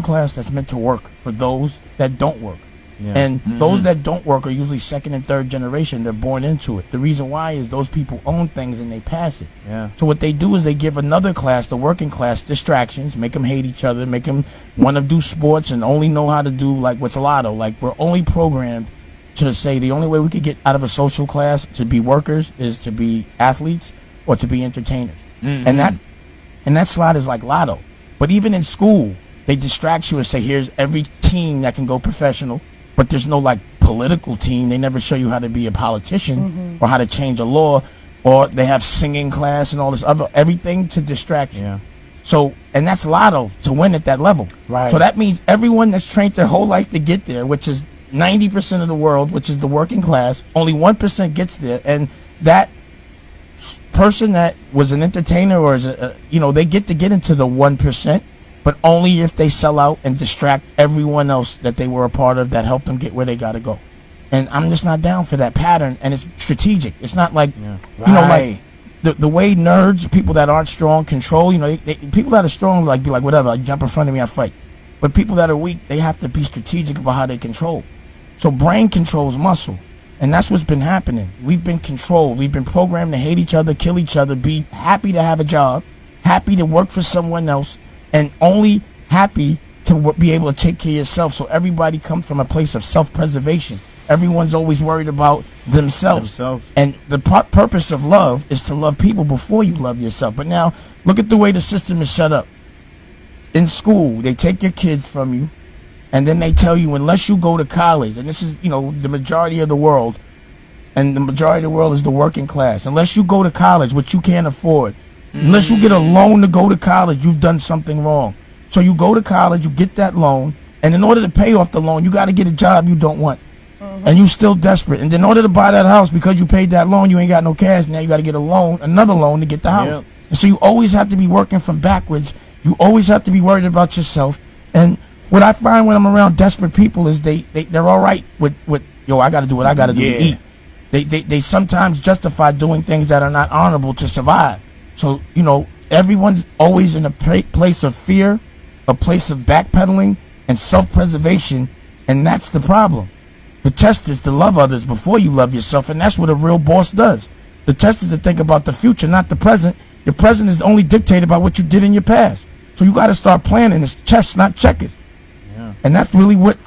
class that's meant to work for those that don't work. Yeah. And those that don't work are usually second and third generation. They're born into it. The reason why is those people own things and they pass it. Yeah. So what they do is they give another class, the working class, distractions, make them hate each other, make them want to do sports and only know how to do like what's a lotto. Like we're only programmed to say the only way we could get out of a social class to be workers is to be athletes or to be entertainers. And that slot is like lotto. But even in school, they distract you and say, here's every team that can go professional. But there's no like political team. They never show you how to be a politician or how to change a law, or they have singing class and all this other everything to distract you. Yeah. So, and that's lotto to win at that level. Right. So that means everyone that's trained their whole life to get there, which is 90% of the world, which is the working class, only 1% gets there. And that person that was an entertainer or is they get into the 1%. But only if they sell out and distract everyone else that they were a part of that helped them get where they got to go. And I'm just not down for that pattern. And it's strategic. It's not like, like the way nerds, people that aren't strong, control. People that are strong be like, whatever, like, jump in front of me, I fight. But people that are weak, they have to be strategic about how they control. So brain controls muscle. And that's what's been happening. We've been controlled. We've been programmed to hate each other, kill each other, be happy to have a job, happy to work for someone else, and only happy to be able to take care of yourself. So everybody comes from a place of self-preservation. Everyone's always worried about themselves. And the purpose of love is to love people before you love yourself. But now, look at the way the system is set up. In school, they take your kids from you, and then they tell you, unless you go to college, and this is, the majority of the world, and the majority of the world is the working class. Unless you go to college, which you can't afford, unless you get a loan to go to college, you've done something wrong. So you go to college, you get that loan, and in order to pay off the loan, you got to get a job you don't want. And you still desperate. And in order to buy that house, because you paid that loan, you ain't got no cash. Now you got to get another loan to get the house. Yep. And so you always have to be working from backwards. You always have to be worried about yourself. And what I find when I'm around desperate people is they're all right with I got to do what I got to do to eat. They sometimes justify doing things that are not honorable to survive. So, everyone's always in a place of fear, a place of backpedaling, and self-preservation, and that's the problem. The test is to love others before you love yourself, and that's what a real boss does. The test is to think about the future, not the present. Your present is only dictated by what you did in your past. So you got to start planning. It's chess, not checkers. Yeah. And that's really what